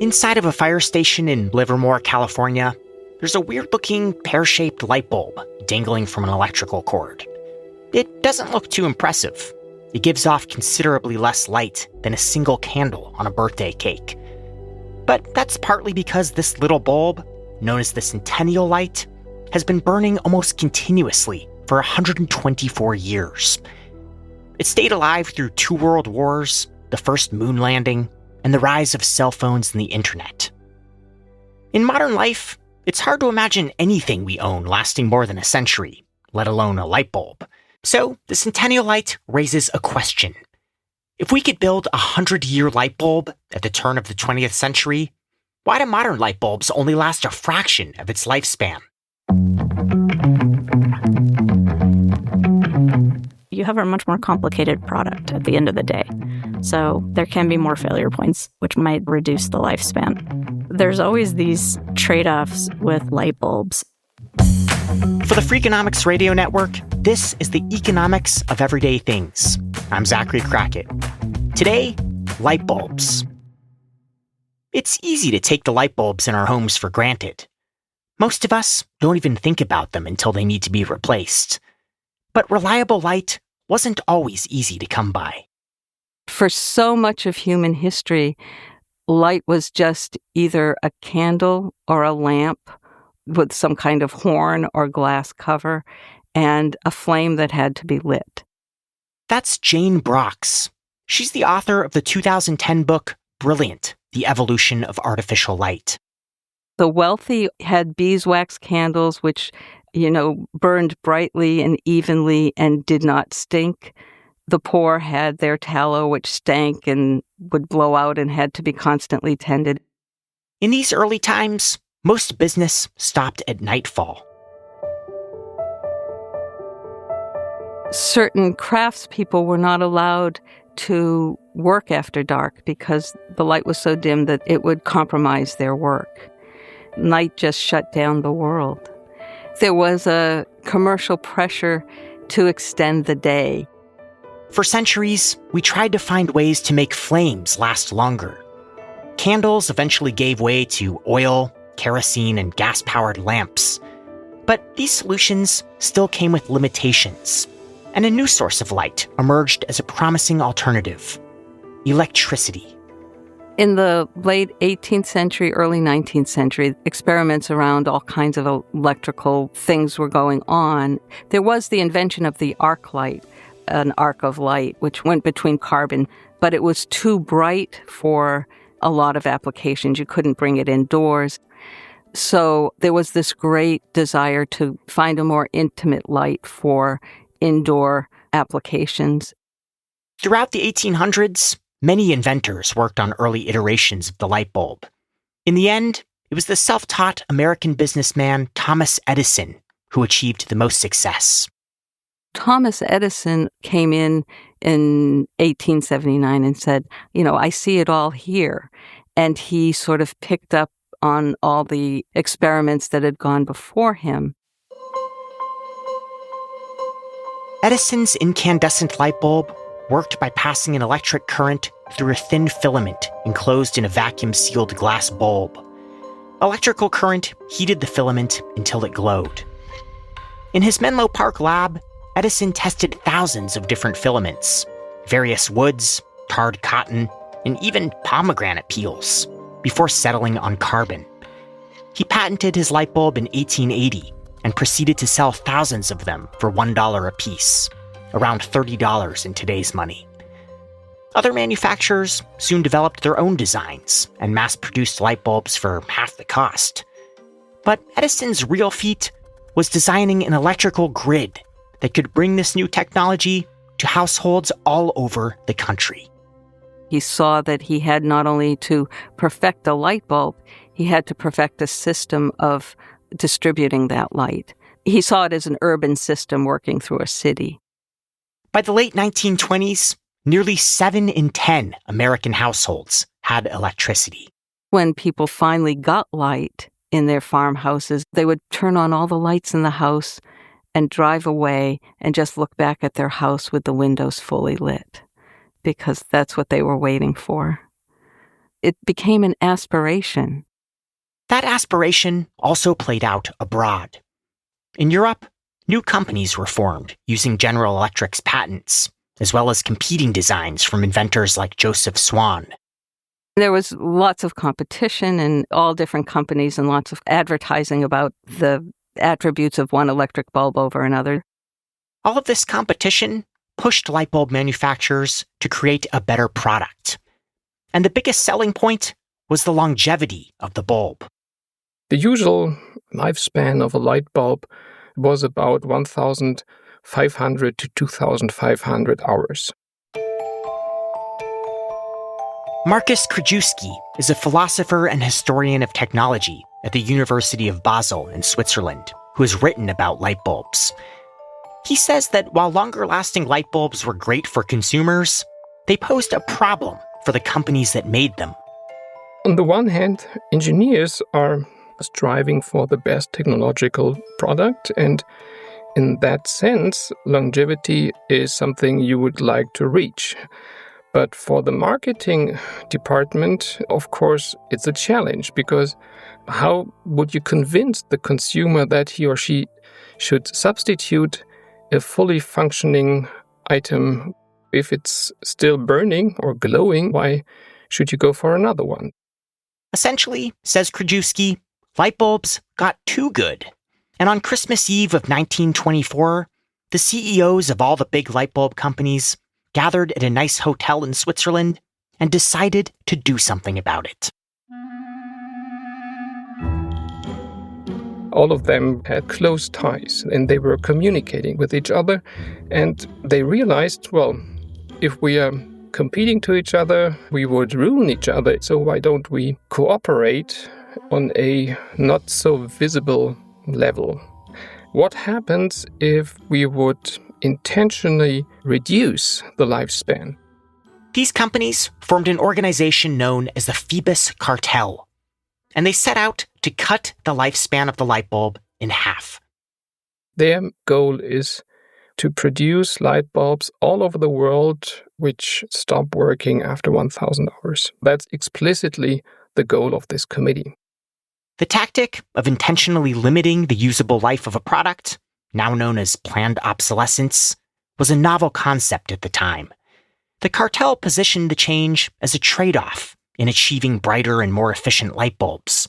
Inside of a fire station in Livermore, California, there's a weird-looking pear-shaped light bulb dangling from an electrical cord. It doesn't look too impressive. It gives off considerably less light than a single candle on a birthday cake. But that's partly because this little bulb, known as the Centennial Light, has been burning almost continuously for 124 years. It stayed alive through 2 world wars, the first moon landing, and the rise of cell phones and the internet. In modern life, it's hard to imagine anything we own lasting more than a century, let alone a light bulb. So the Centennial Light raises a question. If we could build a 100-year light bulb at the turn of the 20th century, why do modern light bulbs only last a fraction of its lifespan? You have a much more complicated product at the end of the day. So there can be more failure points, which might reduce the lifespan. There's always these trade-offs with light bulbs. For the Freakonomics Radio Network, this is the economics of everyday things. I'm Zachary Crockett. Today, light bulbs. It's easy to take the light bulbs in our homes for granted. Most of us don't even think about them until they need to be replaced. But reliable light wasn't always easy to come by. For so much of human history, light was just either a candle or a lamp with some kind of horn or glass cover and a flame that had to be lit. That's Jane Brox. She's the author of the 2010 book, Brilliant, The Evolution of Artificial Light. The wealthy had beeswax candles, which, burned brightly and evenly and did not stink. The poor had their tallow, which stank and would blow out and had to be constantly tended. In these early times, most business stopped at nightfall. Certain craftspeople were not allowed to work after dark because the light was so dim that it would compromise their work. Night just shut down the world. There was a commercial pressure to extend the day. For centuries, we tried to find ways to make flames last longer. Candles eventually gave way to oil, kerosene, and gas-powered lamps. But these solutions still came with limitations, and a new source of light emerged as a promising alternative: electricity. In the late 18th century, early 19th century, experiments around all kinds of electrical things were going on. There was the invention of the arc light, an arc of light, which went between carbon, but it was too bright for a lot of applications. You couldn't bring it indoors. So there was this great desire to find a more intimate light for indoor applications. Throughout the 1800s, many inventors worked on early iterations of the light bulb. In the end, it was the self-taught American businessman Thomas Edison who achieved the most success. Thomas Edison came in 1879 and said, I see it all here. And he sort of picked up on all the experiments that had gone before him. Edison's incandescent light bulb worked by passing an electric current through a thin filament enclosed in a vacuum-sealed glass bulb. Electrical current heated the filament until it glowed. In his Menlo Park lab, Edison tested thousands of different filaments, various woods, tarred cotton, and even pomegranate peels, before settling on carbon. He patented his light bulb in 1880 and proceeded to sell thousands of them for $1 a piece, around $30 in today's money. Other manufacturers soon developed their own designs and mass-produced light bulbs for half the cost. But Edison's real feat was designing an electrical grid that could bring this new technology to households all over the country. He saw that he had not only to perfect a light bulb, he had to perfect a system of distributing that light. He saw it as an urban system working through a city. By the late 1920s, nearly 7 in 10 American households had electricity. When people finally got light in their farmhouses, they would turn on all the lights in the house and drive away and just look back at their house with the windows fully lit, because that's what they were waiting for. it became an aspiration. That aspiration also played out abroad. In Europe, new companies were formed using General Electric's patents, as well as competing designs from inventors like Joseph Swan. There was lots of competition and all different companies and lots of advertising about the attributes of one electric bulb over another. All of this competition pushed light bulb manufacturers to create a better product. And the biggest selling point was the longevity of the bulb. The usual lifespan of a light bulb was about 1,500 to 2,500 hours. Markus Krajewski is a philosopher and historian of technology at the University of Basel in Switzerland, who has written about light bulbs. He says that while longer-lasting light bulbs were great for consumers, they posed a problem for the companies that made them. On the one hand, engineers are striving for the best technological product, and in that sense, longevity is something you would like to reach. But for the marketing department, of course, it's a challenge, because how would you convince the consumer that he or she should substitute a fully functioning item? If it's still burning or glowing, why should you go for another one? Essentially, says Krajewski, light bulbs got too good. And on Christmas Eve of 1924, the CEOs of all the big light bulb companies gathered at a nice hotel in Switzerland and decided to do something about it. All of them had close ties, and they were communicating with each other, and they realized, well, if we are competing to each other, we would ruin each other, so why don't we cooperate on a not so visible level? What happens if we would intentionally reduce the lifespan? These companies formed an organization known as the Phoebus cartel, and they set out to cut the lifespan of the light bulb in half. Their goal is to produce light bulbs all over the world which stop working after 1,000 hours. That's explicitly the goal of this committee. The tactic of intentionally limiting the usable life of a product, now known as planned obsolescence, was a novel concept at the time. The cartel positioned the change as a trade-off in achieving brighter and more efficient light bulbs.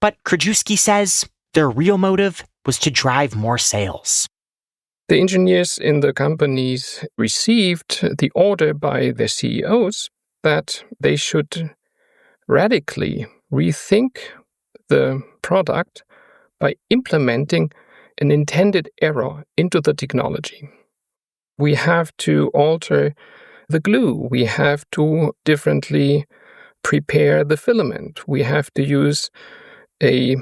But Krajewski says their real motive was to drive more sales. The engineers in the companies received the order by their CEOs that they should radically rethink the product by implementing an intended error into the technology. We have to alter the glue. We have to differently prepare the filament. We have to use a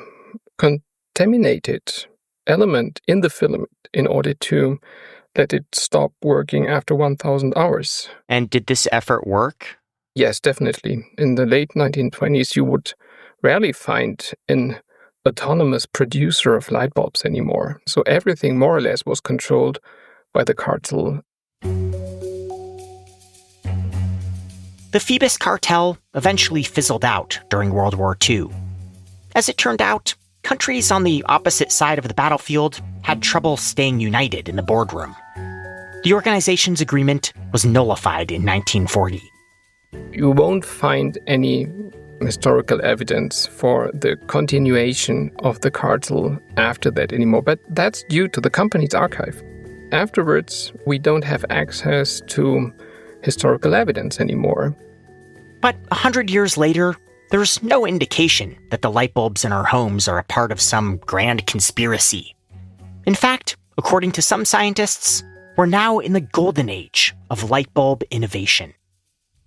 contaminated element in the filament in order to let it stop working after 1,000 hours. And did this effort work? Yes, definitely. In the late 1920s, you would rarely find an autonomous producer of light bulbs anymore. So everything more or less was controlled by the cartel. The Phoebus cartel eventually fizzled out during World War II. As it turned out, countries on the opposite side of the battlefield had trouble staying united in the boardroom. The organization's agreement was nullified in 1940. You won't find any historical evidence for the continuation of the cartel after that anymore, but that's due to the company's archive. Afterwards, we don't have access to historical evidence anymore. But 100 years later, there's no indication that the light bulbs in our homes are a part of some grand conspiracy. In fact, according to some scientists, we're now in the golden age of light bulb innovation.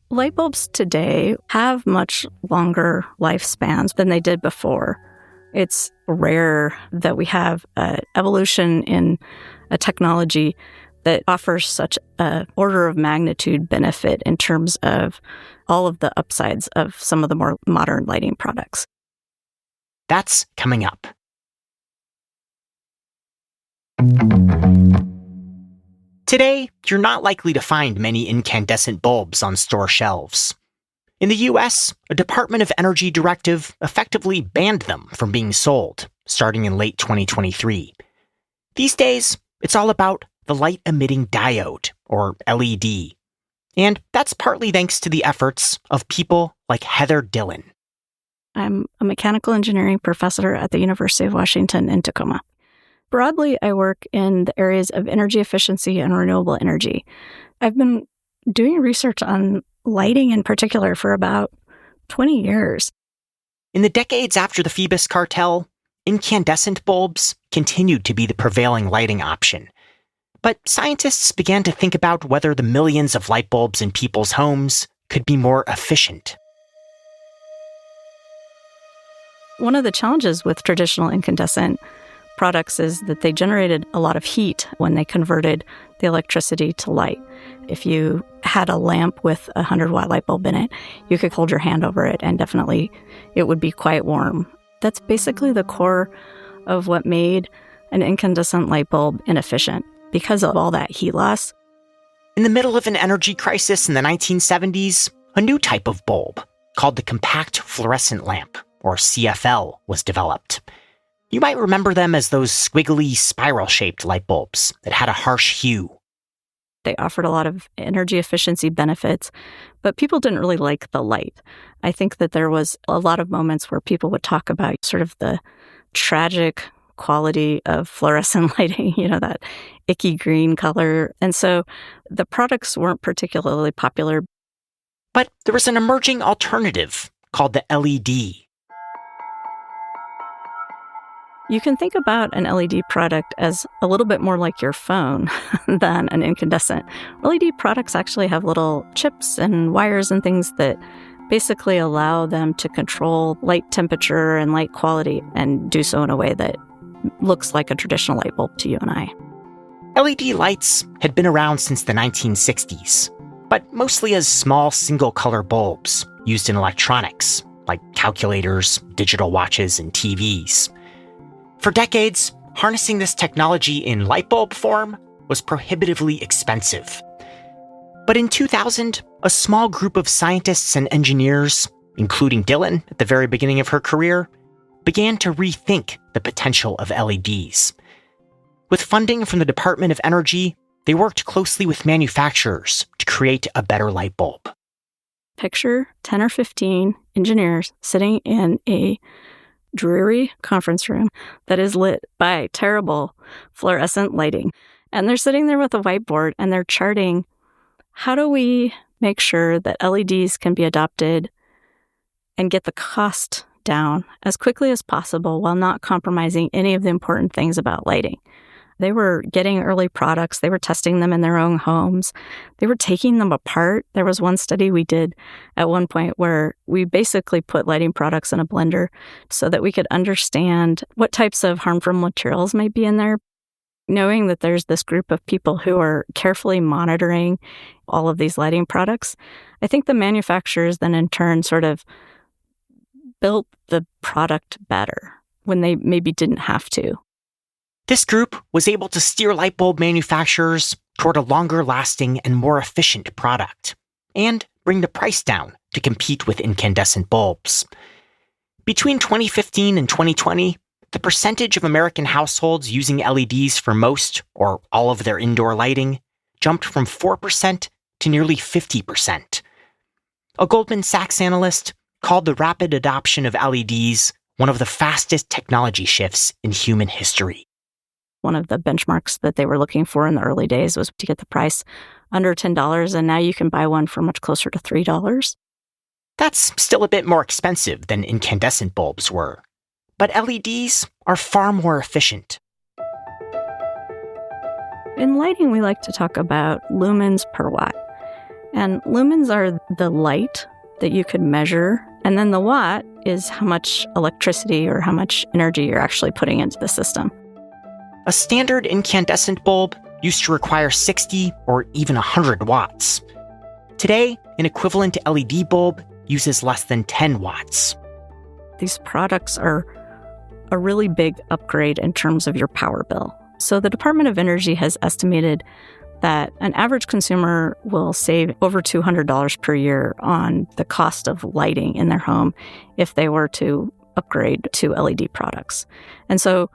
Light bulbs today have much longer lifespans than they did before. It's rare that we have an evolution in a technology that offers such an order of magnitude benefit in terms of all of the upsides of some of the more modern lighting products. That's coming up. Today, you're not likely to find many incandescent bulbs on store shelves. In the US, a Department of Energy directive effectively banned them from being sold, starting in late 2023. These days, it's all about the light-emitting diode, or LED. And that's partly thanks to the efforts of people like Heather Dillon. I'm a mechanical engineering professor at the University of Washington in Tacoma. Broadly, I work in the areas of energy efficiency and renewable energy. I've been doing research on lighting in particular for about 20 years. In the decades after the Phoebus cartel, incandescent bulbs continued to be the prevailing lighting option. But scientists began to think about whether the millions of light bulbs in people's homes could be more efficient. One of the challenges with traditional incandescent products is that they generated a lot of heat when they converted the electricity to light. If you had a lamp with a 100-watt light bulb in it, you could hold your hand over it and definitely it would be quite warm. That's basically the core of what made an incandescent light bulb inefficient because of all that heat loss. In the middle of an energy crisis in the 1970s, a new type of bulb, called the compact fluorescent lamp, or CFL, was developed. You might remember them as those squiggly, spiral-shaped light bulbs that had a harsh hue. They offered a lot of energy efficiency benefits, but people didn't really like the light. I think that there was a lot of moments where people would talk about sort of the tragic quality of fluorescent lighting, that icky green color. And so the products weren't particularly popular. But there was an emerging alternative called the LED. You can think about an LED product as a little bit more like your phone than an incandescent. LED products actually have little chips and wires and things that basically allow them to control light temperature and light quality and do so in a way that looks like a traditional light bulb to you and I. LED lights had been around since the 1960s, but mostly as small single-color bulbs used in electronics, like calculators, digital watches, and TVs. For decades, harnessing this technology in light bulb form was prohibitively expensive. But in 2000, a small group of scientists and engineers, including Dillon at the very beginning of her career, began to rethink the potential of LEDs. With funding from the Department of Energy, they worked closely with manufacturers to create a better light bulb. Picture 10 or 15 engineers sitting in a dreary conference room that is lit by terrible fluorescent lighting. And they're sitting there with a whiteboard and they're charting, how do we make sure that LEDs can be adopted and get the cost down as quickly as possible while not compromising any of the important things about lighting. They were getting early products. They were testing them in their own homes. They were taking them apart. There was one study we did at one point where we basically put lighting products in a blender so that we could understand what types of harmful materials might be in there. Knowing that there's this group of people who are carefully monitoring all of these lighting products, I think the manufacturers then in turn sort of built the product better when they maybe didn't have to. This group was able to steer light bulb manufacturers toward a longer-lasting and more efficient product, and bring the price down to compete with incandescent bulbs. Between 2015 and 2020, the percentage of American households using LEDs for most or all of their indoor lighting jumped from 4% to nearly 50%. A Goldman Sachs analyst called the rapid adoption of LEDs one of the fastest technology shifts in human history. One of the benchmarks that they were looking for in the early days was to get the price under $10, and now you can buy one for much closer to $3. That's still a bit more expensive than incandescent bulbs were, but LEDs are far more efficient. In lighting, we like to talk about lumens per watt. And lumens are the light that you could measure, and then the watt is how much electricity or how much energy you're actually putting into the system. A standard incandescent bulb used to require 60 or even 100 watts. Today, an equivalent LED bulb uses less than 10 watts. These products are a really big upgrade in terms of your power bill. So the Department of Energy has estimated that an average consumer will save over $200 per year on the cost of lighting in their home if they were to upgrade to LED products. And so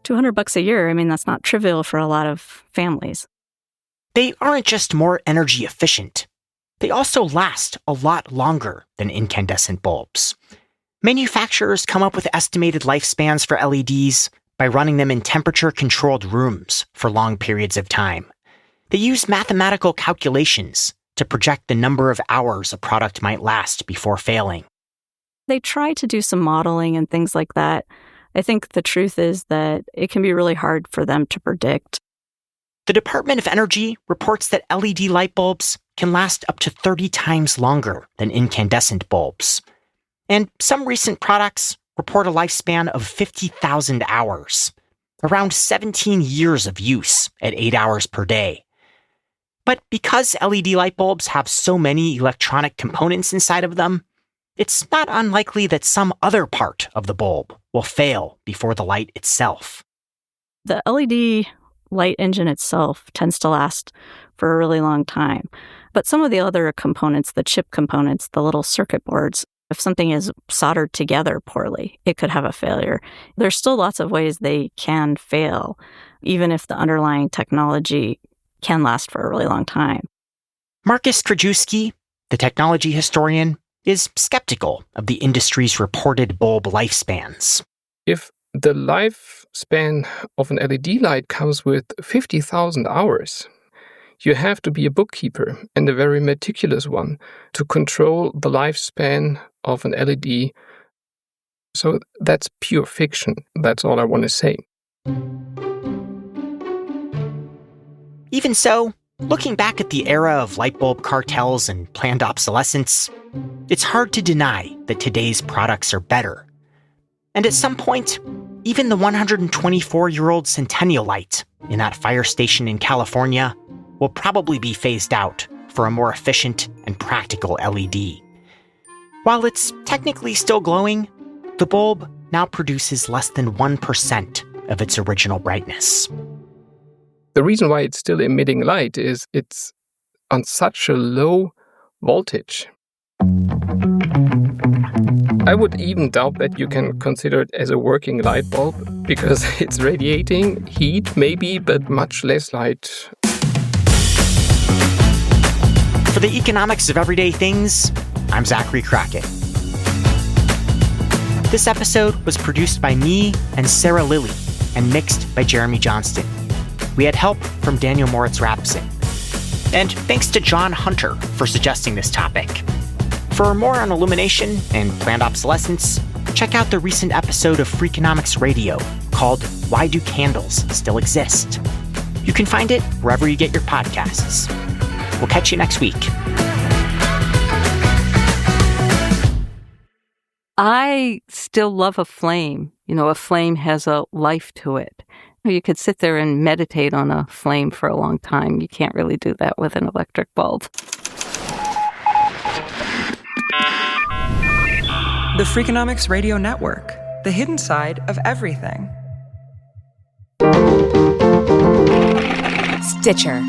$200 a year, I mean, that's not trivial for a lot of families. They aren't just more energy efficient. They also last a lot longer than incandescent bulbs. Manufacturers come up with estimated lifespans for LEDs by running them in temperature-controlled rooms for long periods of time. They use mathematical calculations to project the number of hours a product might last before failing. They try to do some modeling and things like that. I think the truth is that it can be really hard for them to predict. The Department of Energy reports that LED light bulbs can last up to 30 times longer than incandescent bulbs. And some recent products report a lifespan of 50,000 hours, around 17 years of use at 8 hours per day. But because LED light bulbs have so many electronic components inside of them, it's not unlikely that some other part of the bulb will fail before the light itself. The LED light engine itself tends to last for a really long time. But some of the other components, the chip components, the little circuit boards, if something is soldered together poorly, it could have a failure. There's still lots of ways they can fail, even if the underlying technology can last for a really long time. Marcus Krajewski, the technology historian, is skeptical of the industry's reported bulb lifespans. If the lifespan of an LED light comes with 50,000 hours, you have to be a bookkeeper, and a very meticulous one, to control the lifespan of an LED. So that's pure fiction. That's all I want to say. Even so, looking back at the era of light bulb cartels and planned obsolescence, it's hard to deny that today's products are better. And at some point, even the 124-year-old Centennial light in that fire station in California will probably be phased out for a more efficient and practical LED. While it's technically still glowing, the bulb now produces less than 1% of its original brightness. The reason why it's still emitting light is it's on such a low voltage. I would even doubt that you can consider it as a working light bulb, because it's radiating heat maybe, but much less light. For the Economics of Everyday Things, I'm Zachary Crockett. This episode was produced by me and Sarah Lilly and mixed by Jeremy Johnston. We had help from Daniel Moritz-Rapson. And thanks to John Hunter for suggesting this topic. For more on illumination and planned obsolescence, check out the recent episode of Freakonomics Radio called Why Do Candles Still Exist? You can find it wherever you get your podcasts. We'll catch you next week. I still love a flame. You know, a flame has a life to it. You could sit there and meditate on a flame for a long time. You can't really do that with an electric bulb. The Freakonomics Radio Network, the hidden side of everything. Stitcher.